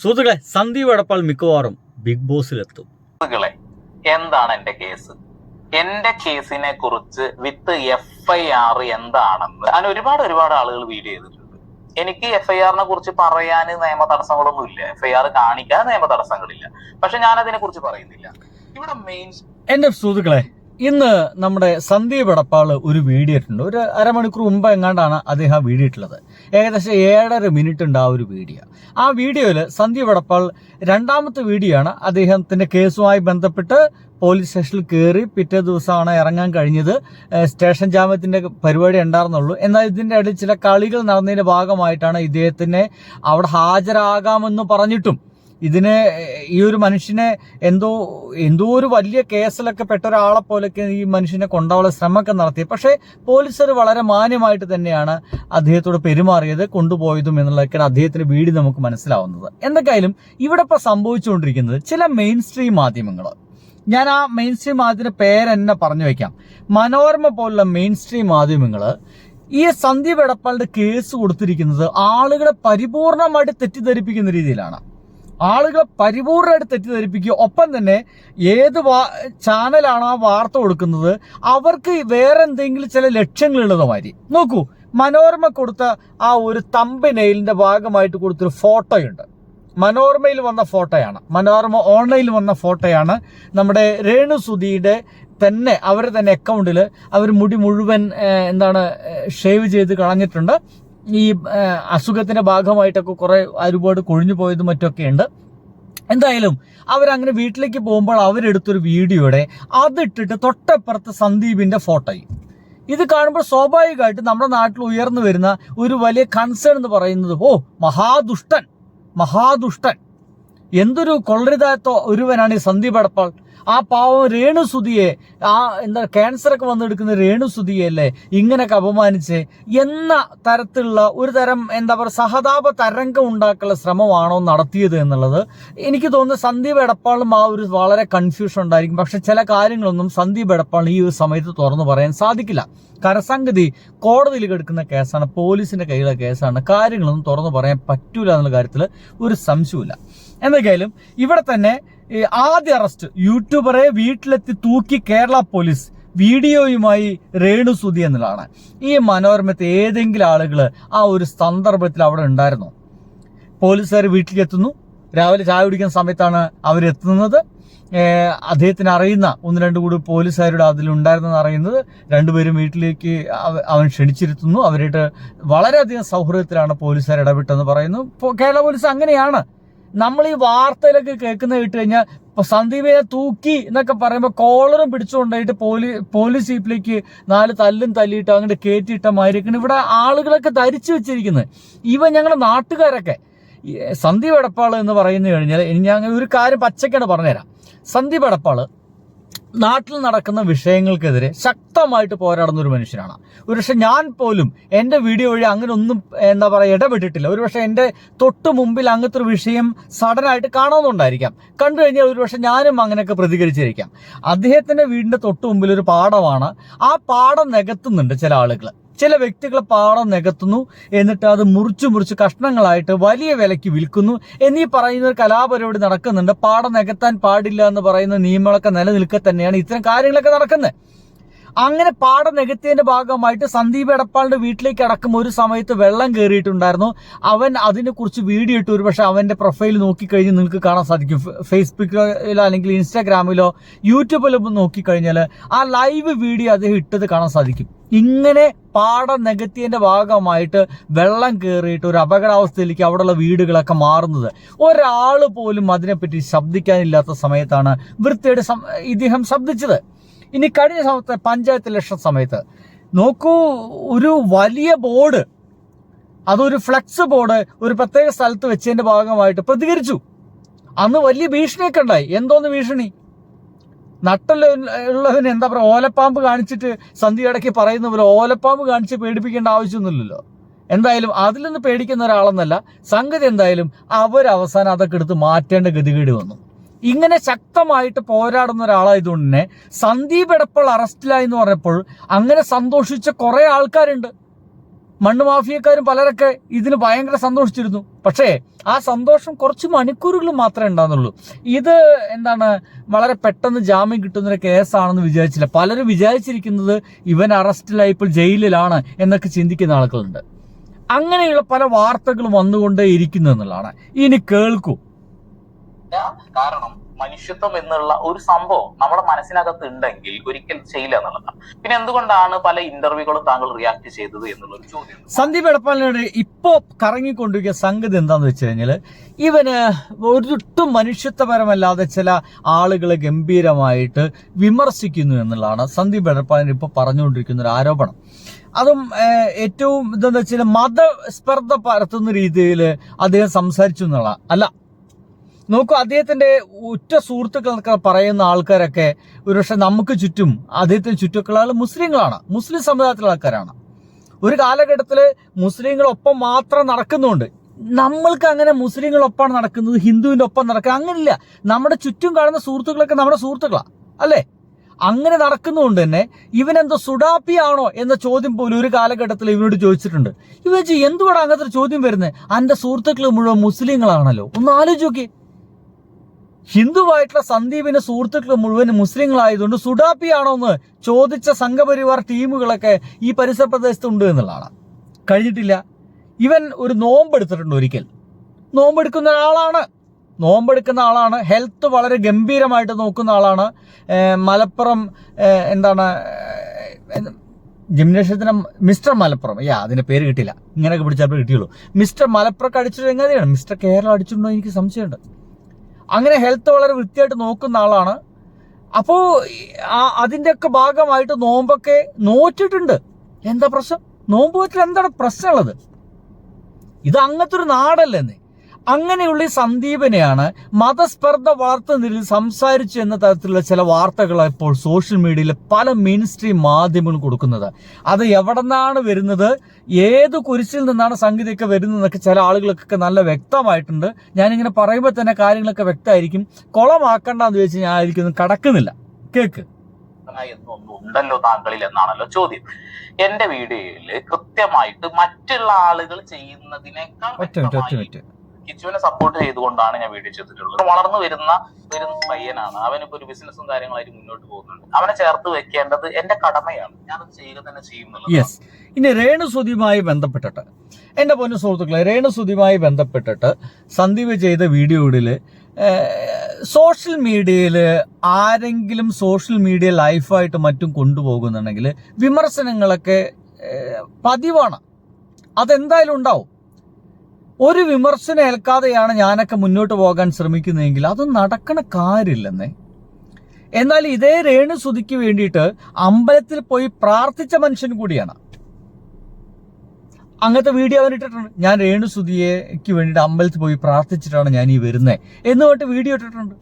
സുഹൃത്തുക്കളെ, സന്ദീപ് എടപ്പാൾ മിക്കവാറും ബിഗ് ബോസിലെത്തും. എന്താണ് എന്റെ കേസ്? എന്റെ കേസിനെ കുറിച്ച് വിത്ത് FIR എന്താണെന്ന് ഞാൻ ഒരുപാട് ആളുകൾ വീഡിയോ ചെയ്തിട്ടുണ്ട്. എനിക്ക് FIR കുറിച്ച് പറയാൻ നിയമ തടസ്സങ്ങളൊന്നും ഇല്ല, FIR കാണിക്കാൻ നിയമ തടസ്സങ്ങളില്ല. പക്ഷെ ഞാൻ അതിനെ കുറിച്ച് പറയുന്നില്ല. ഇവിടെ മെയിൻ എന്റെ സുഹൃത്തുക്കളെ, ഇന്ന് നമ്മുടെ സന്ദീപ് എടപ്പാൾ ഒരു വീഡിയോ ഇട്ടുണ്ട്. ഒരു അരമണിക്കൂർ മുമ്പ് എങ്ങാണ്ടാണ് അദ്ദേഹം ആ വീഡിയോ ഇട്ടുള്ളത്. ഏകദേശം 7.5 മിനിറ്റ് ഉണ്ട് ആ ഒരു വീഡിയോ. ആ വീഡിയോയിൽ സന്ദീപ് എടപ്പാൾ രണ്ടാമത്തെ വീഡിയോ ആണ്. അദ്ദേഹത്തിന്റെ കേസുമായി ബന്ധപ്പെട്ട് പോലീസ് സ്റ്റേഷനിൽ കയറി പിറ്റേ ദിവസമാണ് ഇറങ്ങാൻ കഴിഞ്ഞത്. സ്റ്റേഷൻ ജാമ്യത്തിന്റെ പരിപാടി ഉണ്ടായിരുന്നുള്ളൂ. എന്നാൽ ഇതിന്റെ ഇടയിൽ ചില കളികൾ നടന്നതിന്റെ ഭാഗമായിട്ടാണ് ഇദ്ദേഹത്തിനെ അവിടെ ഹാജരാകാമെന്ന് പറഞ്ഞിട്ടും ഈ ഒരു മനുഷ്യനെ എന്തോ ഒരു വലിയ കേസിലൊക്കെ പെട്ട ഒരാളെ പോലൊക്കെ ഈ മനുഷ്യനെ കൊണ്ടുപോകാനുള്ള ശ്രമമൊക്കെ നടത്തി. പക്ഷേ പോലീസുകാർ വളരെ മാന്യമായിട്ട് തന്നെയാണ് അദ്ദേഹത്തോട് പെരുമാറിയത്, കൊണ്ടുപോയതും എന്നുള്ളതൊക്കെയാണ് അദ്ദേഹത്തിന്റെ വീഡിയോ നമുക്ക് മനസ്സിലാവുന്നത്. എന്തൊക്കെയായാലും ഇവിടെ ഇപ്പോൾ സംഭവിച്ചുകൊണ്ടിരിക്കുന്നത് ചില മെയിൻ സ്ട്രീം മാധ്യമങ്ങൾ, ഞാൻ ആ മെയിൻ സ്ട്രീം മാധ്യമത്തിന്റെ പേരെന്നെ പറഞ്ഞു വയ്ക്കാം, മനോരമ പോലുള്ള മെയിൻ സ്ട്രീം മാധ്യമങ്ങൾ ഈ സന്ദീപ് എടപ്പാളിന്റെ കേസ് കൊടുത്തിരിക്കുന്നത് ആളുകളെ പരിപൂർണമായിട്ട് തെറ്റിദ്ധരിപ്പിക്കുന്ന രീതിയിലാണ്. ആളുകളെ പരിപൂർണമായിട്ട് തെറ്റിദ്ധരിപ്പിക്കുക. ഒപ്പം തന്നെ ഏത് ചാനലാണ് ആ വാർത്ത കൊടുക്കുന്നത് അവർക്ക് വേറെ എന്തെങ്കിലും ചില ലക്ഷ്യങ്ങളുള്ളത് മാതിരി. നോക്കൂ, മനോരമ കൊടുത്ത ആ ഒരു തമ്പനെയിലിന്റെ ഭാഗമായിട്ട് കൊടുത്തൊരു ഫോട്ടോയുണ്ട്. മനോരമയിൽ വന്ന ഫോട്ടോയാണ്, മനോരമ ഓൺലൈനിൽ വന്ന ഫോട്ടോയാണ്. നമ്മുടെ രേണു സുധിയുടെ തന്നെ അവരുടെ തന്നെ അക്കൗണ്ടിൽ അവർ മുടി മുഴുവൻ ഷേവ് ചെയ്ത് കളഞ്ഞിട്ടുണ്ട്. ഈ അസുഖത്തിന്റെ ഭാഗമായിട്ടൊക്കെ കുറെ ഒരുപാട് കൊഴിഞ്ഞു പോയതും മറ്റൊക്കെ ഉണ്ട്. എന്തായാലും അവരങ്ങനെ വീട്ടിലേക്ക് പോകുമ്പോൾ അവരെടുത്തൊരു വീഡിയോയുടെ അതിട്ടിട്ട് തൊട്ടപ്പുറത്ത് സന്ദീപിന്റെ ഫോട്ടോയും. ഇത് കാണുമ്പോൾ സ്വാഭാവികമായിട്ട് നമ്മുടെ നാട്ടിൽ ഉയർന്നു വരുന്ന ഒരു വലിയ കൺസേൺ എന്ന് പറയുന്നത്, മഹാദുഷ്ടൻ, എന്തൊരു കൊള്ളരുതാത്ത ഒരുവനാണ് ഈ സന്ദീപ് എടപ്പാൾ. ആ പാവം രേണു സുധിയെ, ക്യാൻസറൊക്കെ വന്നെടുക്കുന്ന രേണു സുധിയെ അല്ലേ ഇങ്ങനെയൊക്കെ അപമാനിച്ച് എന്ന തരത്തിലുള്ള ഒരു തരം സഹതാപ തരംഗം ഉണ്ടാക്കാനുള്ള ശ്രമമാണോ നടത്തിയത് എന്നുള്ളത് എനിക്ക് തോന്നുന്നു. സന്ദീപ് എടപ്പാളും ആ ഒരു വളരെ കൺഫ്യൂഷൻ ഉണ്ടായിരിക്കും. പക്ഷെ ചില കാര്യങ്ങളൊന്നും സന്ദീപ് എടപ്പാളിന് ഈ ഒരു സമയത്ത് തുറന്നു പറയാൻ സാധിക്കില്ല. കരസംഗതി കോടതിയിൽ കിടക്കുന്ന കേസാണ്, പോലീസിന്റെ കയ്യിലുള്ള കേസാണ്. കാര്യങ്ങളൊന്നും തുറന്നു പറയാൻ പറ്റൂല എന്നുള്ള കാര്യത്തിൽ ഒരു സംശയമില്ല. എന്തൊക്കെയായാലും ഇവിടെ തന്നെ ആദ്യ അറസ്റ്റ് യൂട്യൂബറെ വീട്ടിലെത്തി തൂക്കി കേരള പോലീസ്, വീഡിയോയുമായി രേണു സുധി എന്നുള്ളതാണ്. ഈ മനോരമത്തെ ഏതെങ്കിലും ആളുകൾ ആ ഒരു സന്ദർഭത്തിൽ അവിടെ ഉണ്ടായിരുന്നോ? പോലീസുകാർ വീട്ടിലേക്ക് എത്തുന്നു, രാവിലെ ചായ കുടിക്കുന്ന സമയത്താണ് അവരെത്തുന്നത്. അദ്ദേഹത്തിന് അറിയുന്ന 1-2 കൂടി പോലീസുകാരുടെ അതിലുണ്ടായിരുന്നെന്ന് അറിയുന്നത്. രണ്ടുപേരും വീട്ടിലേക്ക് അവൻ ക്ഷണിച്ചിരുത്തുന്നു. അവരായിട്ട് വളരെയധികം സൗഹൃദത്തിലാണ് പോലീസുകാർ ഇടപെട്ടെന്ന് പറയുന്നു. കേരള പോലീസ് അങ്ങനെയാണ്. നമ്മൾ ഈ വാർത്തയിലൊക്കെ കേൾക്കുന്ന കേട്ട് കഴിഞ്ഞാൽ സന്ദീപിനെ തൂക്കി എന്നൊക്കെ പറയുമ്പോൾ കോളറും പിടിച്ചുകൊണ്ടായിട്ട് പോലീസ് ജീപ്പിലേക്ക് 4 തല്ലും തല്ലിയിട്ട് അങ്ങോട്ട് കയറ്റിയിട്ട മാതിരിയൊക്കെയാണ് ഇവിടെ ആളുകളൊക്കെ ധരിച്ചു വെച്ചിരിക്കുന്നത്. ഞങ്ങളുടെ നാട്ടുകാരൊക്കെ സന്ദീപ് എടപ്പാൾ എന്ന് പറഞ്ഞു കഴിഞ്ഞാൽ ഞാൻ ഒരു കാര്യം പച്ചക്കാണ് പറഞ്ഞുതരാം. സന്ദീപ് എടപ്പാൾ നാട്ടിൽ നടക്കുന്ന വിഷയങ്ങൾക്കെതിരെ ശക്തമായിട്ട് പോരാടുന്ന ഒരു മനുഷ്യനാണ്. ഒരുപക്ഷെ ഞാൻ പോലും എൻ്റെ വീഡിയോ വഴി അങ്ങനെ ഒന്നും ഇടപെട്ടിട്ടില്ല. ഒരുപക്ഷെ എൻ്റെ തൊട്ട് മുമ്പിൽ അങ്ങനത്തെ ഒരു വിഷയം സഡനായിട്ട് കാണുന്നുണ്ടായിരിക്കാം. കണ്ടു കഴിഞ്ഞാൽ ഒരുപക്ഷെ ഞാനും അങ്ങനെയൊക്കെ പ്രതികരിച്ചിരിക്കാം. അദ്ദേഹത്തിൻ്റെ വീടിൻ്റെ തൊട്ട് മുമ്പിൽ ഒരു പാടമാണ്. ആ പാടം നികത്തുന്നുണ്ട് ചില ആളുകൾ, ചില വ്യക്തികൾ പാടം നികത്തുന്നു, എന്നിട്ട് അത് മുറിച്ച് കഷ്ണങ്ങളായിട്ട് വലിയ വിലയ്ക്ക് വിൽക്കുന്നു എന്നീ പറയുന്ന ഒരു കലാപരിപാടി നടക്കുന്നുണ്ട്. പാടം നികത്താൻ പാടില്ല എന്ന് പറയുന്ന നിയമങ്ങളൊക്കെ നിലനിൽക്കെ തന്നെയാണ് ഇത്തരം കാര്യങ്ങളൊക്കെ നടക്കുന്നത്. അങ്ങനെ പാടം നികത്തിയതിന്റെ ഭാഗമായിട്ട് സന്ദീപ് എടപ്പാളിന്റെ വീട്ടിലേക്ക് അടക്കം ഒരു സമയത്ത് വെള്ളം കയറിയിട്ടുണ്ടായിരുന്നു. അവൻ അതിനെക്കുറിച്ച് വീഡിയോ ഇട്ട് ഒരുപക്ഷെ അവന്റെ പ്രൊഫൈൽ നോക്കിക്കഴിഞ്ഞാൽ നിങ്ങൾക്ക് കാണാൻ സാധിക്കും. ഫേസ്ബുക്കിലോ അല്ലെങ്കിൽ ഇൻസ്റ്റാഗ്രാമിലോ യൂട്യൂബിലോ നോക്കിക്കഴിഞ്ഞാൽ ആ ലൈവ് വീഡിയോ അദ്ദേഹം ഇട്ടത് കാണാൻ സാധിക്കും. ഇങ്ങനെ പാടം നികത്തിയതിന്റെ ഭാഗമായിട്ട് വെള്ളം കയറിയിട്ട് ഒരു അപകടാവസ്ഥയിലേക്ക് അവിടെയുള്ള വീടുകളൊക്കെ മാറുന്നത്. ഒരാൾ പോലും അതിനെപ്പറ്റി ശബ്ദിക്കാനില്ലാത്ത സമയത്താണ് വൃത്തിയായിട്ട് ഇദ്ദേഹം ശബ്ദിച്ചത്. ഇനി കഴിഞ്ഞ സമയത്ത് പഞ്ചായത്ത് ഇലക്ഷൻ സമയത്ത് നോക്കൂ, ഒരു വലിയ ബോർഡ്, അതൊരു ഫ്ലെക്സ് ബോർഡ് ഒരു പ്രത്യേക സ്ഥലത്ത് വെച്ചതിന്റെ ഭാഗമായിട്ട് പ്രതികരിച്ചു. അന്ന് വലിയ ഭീഷണിയൊക്കെ ഉണ്ടായി. എന്തോന്ന് ഭീഷണി? നട്ടുള്ളവന് ഓലപ്പാമ്പ് കാണിച്ചിട്ട് സന്ധ്യ ഇടയ്ക്ക് പറയുന്ന പോലെ ഓലപ്പാമ്പ് കാണിച്ച് പേടിപ്പിക്കേണ്ട ആവശ്യമൊന്നുമില്ലല്ലോ. എന്തായാലും അതിൽ നിന്ന് പേടിക്കുന്ന ഒരാളെന്നല്ല സംഗതി. എന്തായാലും അവസാനം അതൊക്കെ എടുത്ത് മാറ്റേണ്ട ഗതികേട് വന്നു. ഇങ്ങനെ ശക്തമായിട്ട് പോരാടുന്ന ഒരാളായതുകൊണ്ട് തന്നെ സന്ദീപ് എടപ്പാൾ അറസ്റ്റിലായി എന്ന് പറഞ്ഞപ്പോൾ അങ്ങനെ സന്തോഷിച്ച കുറെ ആൾക്കാരുണ്ട്. മണ്ണ് മാഫിയക്കാരും പലരൊക്കെ ഇതിന് ഭയങ്കര സന്തോഷിച്ചിരുന്നു. പക്ഷേ ആ സന്തോഷം കുറച്ച് മണിക്കൂറുകൾ മാത്രമേ ഉണ്ടാകുന്നുള്ളൂ. ഇത് എന്താണ് വളരെ പെട്ടെന്ന് ജാമ്യം കിട്ടുന്നൊരു കേസാണെന്ന് വിചാരിച്ചില്ല. പലരും വിചാരിച്ചിരിക്കുന്നത് ഇവൻ അറസ്റ്റിലായി ഇപ്പോൾ ജയിലിലാണ് എന്നൊക്കെ ചിന്തിക്കുന്ന ആളുകളുണ്ട്. അങ്ങനെയുള്ള പല വാർത്തകളും വന്നുകൊണ്ടേ ഇരിക്കുന്നു എന്നുള്ളതാണ്. ഇനി കേൾക്കൂ. കാരണം മനുഷ്യത്വം എന്നുള്ള ഒരു സംഭവം നമ്മുടെ മനസ്സിനകത്ത് ഉണ്ടെങ്കിൽ ഒരിക്കൽ ചെയ്യില്ല എന്നുള്ളതാണ്. പിന്നെ എന്തുകൊണ്ടാണ് പല ഇന്റർവ്യൂകളും താങ്കൾ റിയാക്ട് ചെയ്തത് എന്നുള്ള ഒരു ചോദ്യം. സന്ദീപ് എടപ്പാളിനോട് ഇപ്പോ കറങ്ങിക്കൊണ്ടിരിക്കുന്ന സംഗതി എന്താന്ന് വെച്ച് കഴിഞ്ഞാല്, ഇവന് ഒരിട്ടും മനുഷ്യത്വപരമല്ലാതെ ചില ആളുകളെ ഗംഭീരമായിട്ട് വിമർശിക്കുന്നു എന്നുള്ളതാണ് സന്ദീപ് എടപ്പാളിന് ഇപ്പൊ പറഞ്ഞുകൊണ്ടിരിക്കുന്ന ഒരു ആരോപണം. അതും ഏറ്റവും എന്താന്ന് വെച്ചാൽ മതസ്പർദ്ധ പരത്തുന്ന രീതിയിൽ അദ്ദേഹം സംസാരിച്ചു എന്നുള്ള അല്ല. നോക്കൂ, അദ്ദേഹത്തിന്റെ ഉറ്റ സുഹൃത്തുക്കൾ എന്നൊക്കെ പറയുന്ന ആൾക്കാരൊക്കെ ഒരുപക്ഷെ നമുക്ക് ചുറ്റും അദ്ദേഹത്തിന് ചുറ്റുമുള്ള ആൾ മുസ്ലിങ്ങളാണ്, മുസ്ലിം സമുദായത്തിലുള്ള ആൾക്കാരാണ്. ഒരു കാലഘട്ടത്തിൽ മുസ്ലിങ്ങളൊപ്പം മാത്രം നടക്കുന്നുണ്ട്. നമ്മൾക്ക് അങ്ങനെ മുസ്ലിങ്ങളൊപ്പം നടക്കുന്നത് ഹിന്ദുവിന്റെ ഒപ്പം നടക്കുക അങ്ങനെയില്ല. നമ്മുടെ ചുറ്റും കാണുന്ന സുഹൃത്തുക്കളൊക്കെ നമ്മുടെ സുഹൃത്തുക്കളാ അല്ലേ? അങ്ങനെ നടക്കുന്നുകൊണ്ട് തന്നെ ഇവനെന്തോ സുഡാപ്പിയാണോ എന്ന ചോദ്യം പോലും ഒരു കാലഘട്ടത്തിൽ ഇവനോട് ചോദിച്ചിട്ടുണ്ട്. ഇവ എന്തുകൊണ്ടാണ് അങ്ങനത്തെ ഒരു ചോദ്യം വരുന്നത്? എൻ്റെ സുഹൃത്തുക്കൾ മുഴുവൻ മുസ്ലിങ്ങളാണല്ലോ. ഒന്ന് ആലോചിച്ച് നോക്കി. ഹിന്ദുവായിട്ടുള്ള സന്ദീപിന്റെ സുഹൃത്തുക്കൾ മുഴുവൻ മുസ്ലിങ്ങളായതുകൊണ്ട് സുഡാപ്പിയാണോ എന്ന് ചോദിച്ച സംഘപരിവാർ ടീമുകളൊക്കെ ഈ പരിസര പ്രദേശത്തുണ്ട് എന്നുള്ളതാണ്. കഴിഞ്ഞിട്ടില്ല. ഇവൻ ഒരു നോമ്പെടുത്തിട്ടുണ്ട്. ഒരിക്കൽ നോമ്പെടുക്കുന്ന ആളാണ്. ഹെൽത്ത് വളരെ ഗംഭീരമായിട്ട് നോക്കുന്ന ആളാണ്. മലപ്പുറം ജിംനേഷ്യത്തിന് മിസ്റ്റർ മലപ്പുറം, അതിന്റെ പേര് കിട്ടില്ല, ഇങ്ങനെയൊക്കെ പിടിച്ചപ്പോൾ കിട്ടിയുള്ളൂ. മിസ്റ്റർ മലപ്പുറം അടിച്ചത് എങ്ങനെയാണ്? മിസ്റ്റർ കേരളം അടിച്ചിട്ടുണ്ടോ എനിക്ക് സംശയമുണ്ട്. അങ്ങനെ ഹെൽത്ത് വളരെ വൃത്തിയായിട്ട് നോക്കുന്ന ആളാണ്. അപ്പോൾ അതിൻ്റെയൊക്കെ ഭാഗമായിട്ട് നോമ്പൊക്കെ നോറ്റിട്ടുണ്ട്. എന്താ പ്രശ്നം? നോമ്പ് വെച്ചിട്ട് എന്താണ് പ്രശ്നമുള്ളത്? ഇത് അങ്ങനത്തെ ഒരു നാടല്ലെന്നേ. അങ്ങനെയുള്ള ഈ സന്ദീപിനെയാണ് മതസ്പർദ്ധ വളർത്തുന്നതിൽ സംസാരിച്ചു എന്ന തരത്തിലുള്ള ചില വാർത്തകൾ ഇപ്പോൾ സോഷ്യൽ മീഡിയയിൽ പല മെയിൻ സ്ട്രീം മാധ്യമങ്ങളും കൊടുക്കുന്നത്. അത് എവിടെ നിന്നാണ് വരുന്നത്, ഏത് കുരിശിൽ നിന്നാണ് സംഗതിയൊക്കെ വരുന്നതെന്നൊക്കെ ചില ആളുകൾക്കൊക്കെ നല്ല വ്യക്തമായിട്ടുണ്ട്. ഞാനിങ്ങനെ പറയുമ്പോൾ തന്നെ കാര്യങ്ങളൊക്കെ വ്യക്തമായിരിക്കും. കുളമാക്കണ്ടെന്ന് ചോദിച്ചാൽ ഞാൻ ആയിരിക്കും കടക്കുന്നില്ല. കേക്ക് ഉണ്ടല്ലോ താങ്കളിൽ എന്നാണല്ലോ ചോദ്യം. എന്റെ വീഡിയോയില് കൃത്യമായിട്ട് മറ്റുള്ള ആളുകൾ ചെയ്യുന്നതിനേക്കാൾ കിച്ചുവിനെ സപ്പോർട്ട് ചെയ്തുകൊണ്ടാണ് ഞാൻ വീഡിയോ ചെയ്തിട്ടുള്ളത്. വളർന്നു വരുന്ന പയ്യനാണ്. അവനിപ്പോ ഒരു ബിസിനസ്സും കാര്യങ്ങളായിട്ട് മുന്നോട്ട് പോകുന്നുണ്ട്. അവനെ ചേർത്ത് വെക്കേണ്ടത് എന്റെ കടമയാണ്. ഞാനത് ചെയ്യുക തന്നെ ചെയ്യുന്നുള്ളത്. യെസ്. ഇനി രേണുസുതിയുമായി ബന്ധപ്പെട്ടിട്ട് എന്റെ പൊന്നു സുഹൃത്തുക്കളെ, രേണുസുതിയുമായി ബന്ധപ്പെട്ടിട്ട് സന്ദീപ് ചെയ്ത വീഡിയോയില് സോഷ്യൽ മീഡിയയിൽ ആരെങ്കിലും സോഷ്യൽ മീഡിയ ലൈഫായിട്ട് മറ്റും കൊണ്ടുപോകുന്നുണ്ടെങ്കിൽ വിമർശനങ്ങളൊക്കെ പതിവാണ്. അതെന്തായാലും ഉണ്ടാവും. ഒരു വിമർശനം ഏൽക്കാതെയാണ് ഞാനൊക്കെ മുന്നോട്ട് പോകാൻ ശ്രമിക്കുന്നതെങ്കിൽ അത് നടക്കണ കാര്യമില്ലെന്നേ. എന്നാൽ ഇതേ രേണുസുതിക്ക് വേണ്ടിയിട്ട് അമ്പലത്തിൽ പോയി പ്രാർത്ഥിച്ച മനുഷ്യൻ കൂടിയാണ്. അങ്ങനത്തെ വീഡിയോ അവൻ ഇട്ടിട്ടുണ്ട്. ഞാൻ രേണുസുതിക്ക് വേണ്ടിയിട്ട് അമ്പലത്തിൽ പോയി പ്രാർത്ഥിച്ചിട്ടാണ് ഞാൻ ഈ വരുന്നത് എന്ന് പറഞ്ഞിട്ട് വീഡിയോ ഇട്ടിട്ടുണ്ട്.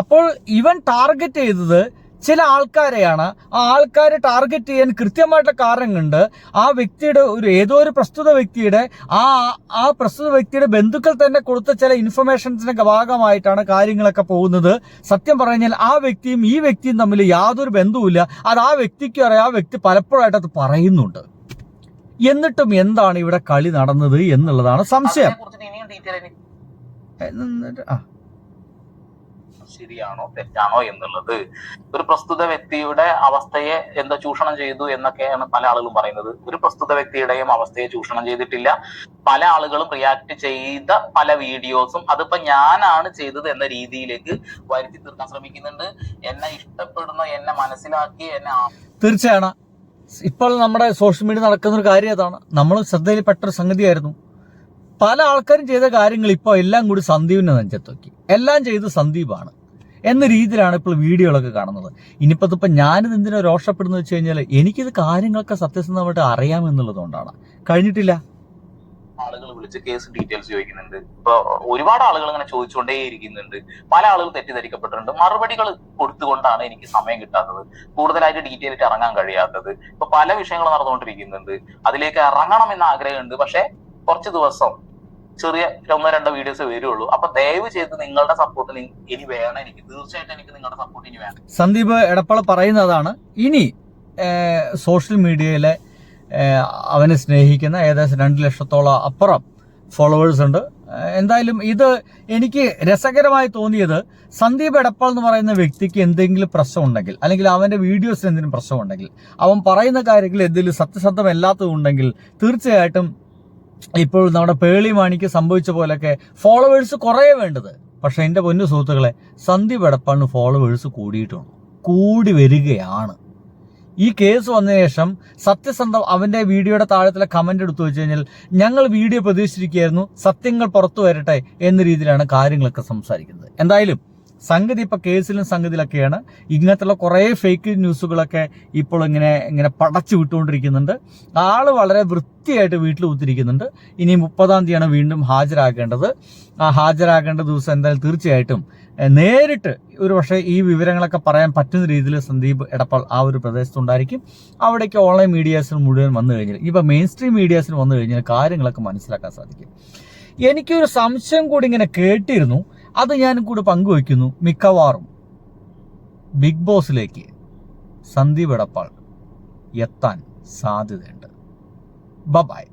അപ്പോൾ ഇവൻ ടാർഗറ്റ് ചെയ്തത് ചില ആൾക്കാരെയാണ്. ആ ആൾക്കാരെ ടാർഗറ്റ് ചെയ്യാൻ കൃത്യമായിട്ടുള്ള കാരണങ്ങളുണ്ട്. ആ വ്യക്തിയുടെ ഏതോ ഒരു പ്രസ്തുത വ്യക്തിയുടെ ആ പ്രസ്തുത വ്യക്തിയുടെ ബന്ധുക്കൾ തന്നെ കൊടുത്ത ചില ഇൻഫർമേഷൻസിന്റെ ഭാഗമായിട്ടാണ് കാര്യങ്ങളൊക്കെ പോകുന്നത്. സത്യം പറഞ്ഞാൽ ആ വ്യക്തിയും ഈ വ്യക്തിയും തമ്മിൽ യാതൊരു ബന്ധവുമില്ല. അത് ആ വ്യക്തിക്കും അറിയാം. ആ വ്യക്തി പലപ്പോഴായിട്ട് അത് പറയുന്നുണ്ട്. എന്നിട്ടും എന്താണ് ഇവിടെ കളി നടന്നത് എന്നുള്ളതാണ് സംശയം. ശരിയാണോ തെറ്റാണോ എന്നുള്ളത്, ഒരു പ്രസ്തുത വ്യക്തിയുടെ അവസ്ഥയെ എന്താ ചൂഷണം ചെയ്തു എന്നൊക്കെയാണ് പല ആളുകളും പറയുന്നത്. ഒരു പ്രസ്തുത വ്യക്തിയുടെയും അവസ്ഥയെ ചൂഷണം ചെയ്തിട്ടില്ല. പല ആളുകളും റിയാക്ട് ചെയ്ത പല വീഡിയോസും അതിപ്പോ ഞാനാണ് ചെയ്തത് എന്ന രീതിയിലേക്ക് വരുത്തി തീർക്കാൻ ശ്രമിക്കുന്നുണ്ട്. എന്നെ ഇഷ്ടപ്പെടുന്ന, എന്നെ മനസ്സിലാക്കി, തീർച്ചയാണ് ഇപ്പോൾ നമ്മുടെ സോഷ്യൽ മീഡിയ നടക്കുന്ന ഒരു കാര്യം അതാണ്. നമ്മൾ ശ്രദ്ധയിൽപ്പെട്ടൊരു സംഗതിയായിരുന്നു. പല ആൾക്കാരും ചെയ്ത കാര്യങ്ങൾ ഇപ്പോൾ എല്ലാം കൂടി സന്ദീപിനെ നെഞ്ചത്തോക്കി. എല്ലാം ചെയ്ത് സന്ദീപാണ് എന്ന രീതിയിലാണ് ഇപ്പോൾ വീഡിയോകളൊക്കെ കാണുന്നത്. ഇനിയിപ്പോൾ ഞാനിത് എന്തിനാ രോഷപ്പെടുന്നത് വെച്ച് കഴിഞ്ഞാൽ എനിക്കിത് കാര്യങ്ങളൊക്കെ സത്യസന്ധമായിട്ട് അറിയാമെന്നുള്ളതുകൊണ്ടാണ്. കഴിഞ്ഞിട്ടില്ല. ആളുകൾ വിളിച്ച് കേസ് ഡീറ്റെയിൽസ് ചോദിക്കുന്നുണ്ട്. ഇപ്പൊ ഒരുപാട് ആളുകൾ ഇങ്ങനെ ചോദിച്ചുകൊണ്ടേയിരിക്കുന്നുണ്ട്. പല ആളുകൾ തെറ്റിദ്ധരിക്കപ്പെട്ടിട്ടുണ്ട്. മറുപടികൾ കൊടുത്തുകൊണ്ടാണ് എനിക്ക് സമയം കിട്ടാത്തത്, കൂടുതലായിട്ട് ഡീറ്റെയിൽ ആയിട്ട് ഇറങ്ങാൻ കഴിയാത്തത്. ഇപ്പൊ പല വിഷയങ്ങൾ നടന്നുകൊണ്ടിരിക്കുന്നുണ്ട്. അതിലേക്ക് ഇറങ്ങണം എന്ന ആഗ്രഹമുണ്ട്. പക്ഷെ കുറച്ച് ദിവസം ചെറിയ 1-2 വീഡിയോസ് വരുള്ളൂ. അപ്പൊ ദയവ് ചെയ്ത് നിങ്ങളുടെ സപ്പോർട്ട് ഇനി വേണം. എനിക്ക് തീർച്ചയായിട്ടും എനിക്ക് നിങ്ങളുടെ സപ്പോർട്ട് ഇനി വേണം. സന്ദീപ് എടപ്പാൾ പറയുന്നതാണ്. ഇനി സോഷ്യൽ മീഡിയയിലെ അവനെ സ്നേഹിക്കുന്ന ഏകദേശം 2 ലക്ഷത്തോളം അപ്പുറം ഫോളോവേഴ്സ് ഉണ്ട്. എന്തായാലും ഇത് എനിക്ക് രസകരമായി തോന്നിയത്, സന്ദീപ് എടപ്പാൾ എന്ന് പറയുന്ന വ്യക്തിക്ക് എന്തെങ്കിലും പ്രശ്നമുണ്ടെങ്കിൽ, അല്ലെങ്കിൽ അവൻ്റെ വീഡിയോസിന് എന്തെങ്കിലും പ്രശ്നമുണ്ടെങ്കിൽ, അവൻ പറയുന്ന കാര്യങ്ങൾ എന്തെങ്കിലും സത്യസന്ധമല്ലാത്തതുണ്ടെങ്കിൽ തീർച്ചയായിട്ടും ഇപ്പോൾ നമ്മുടെ പേളി മാണിക്ക് സംഭവിച്ച പോലെയൊക്കെ ഫോളോവേഴ്സ് കുറേ വേണ്ടത്. പക്ഷെ എൻ്റെ പൊന്നു സുഹൃത്തുക്കളെ, സന്ദീപ് എടപ്പാളിന് ഫോളോവേഴ്സ് കൂടി വരികയാണ്. ഈ കേസ് വന്നതിന് ശേഷം സത്യസന്ധം അവൻ്റെ വീഡിയോയുടെ താഴത്തിലെ കമൻ്റ് എടുത്തു വെച്ച് കഴിഞ്ഞാൽ, ഞങ്ങൾ വീഡിയോ പ്രതീക്ഷിച്ചിരിക്കുകയായിരുന്നു, സത്യങ്ങൾ പുറത്തു വരട്ടെ എന്ന രീതിയിലാണ് കാര്യങ്ങളൊക്കെ സംസാരിക്കുന്നത്. എന്തായാലും സംഗതി ഇപ്പോൾ കേസിലും സംഗതിയിലൊക്കെയാണ്. ഇങ്ങനത്തുള്ള കുറേ ഫേക്ക് ന്യൂസുകളൊക്കെ ഇപ്പോൾ ഇങ്ങനെ പടച്ചു വിട്ടുകൊണ്ടിരിക്കുന്നുണ്ട്. ആള് വളരെ വൃത്തിയായിട്ട് വീട്ടിൽ കുത്തിരിക്കുന്നുണ്ട്. ഇനി 30-ാം തീയതിയാണ് വീണ്ടും ഹാജരാകേണ്ടത്. ആ ഹാജരാകേണ്ട ദിവസം എന്തായാലും തീർച്ചയായിട്ടും നേരിട്ട് ഒരു പക്ഷേ ഈ വിവരങ്ങളൊക്കെ പറയാൻ പറ്റുന്ന രീതിയിൽ സന്ദീപ് എടപ്പാൾ ആ ഒരു പ്രദേശത്തുണ്ടായിരിക്കും. അവിടേക്ക് ഓൺലൈൻ മീഡിയാസിന് മുഴുവൻ വന്നു കഴിഞ്ഞാൽ, ഇപ്പോൾ മെയിൻ സ്ട്രീം മീഡിയാസിന് വന്നു കഴിഞ്ഞാൽ കാര്യങ്ങളൊക്കെ മനസ്സിലാക്കാൻ സാധിക്കും. എനിക്കൊരു സംശയം കൂടി ഇങ്ങനെ കേട്ടിരുന്നു, അത് ഞാൻ കൂടി പങ്കുവയ്ക്കുന്നു. മിക്കവാറും ബിഗ് ബോസിലേക്ക് സന്ദീപ് എടപ്പാൾ എത്താൻ സാധ്യതയുണ്ട്. ബൈ.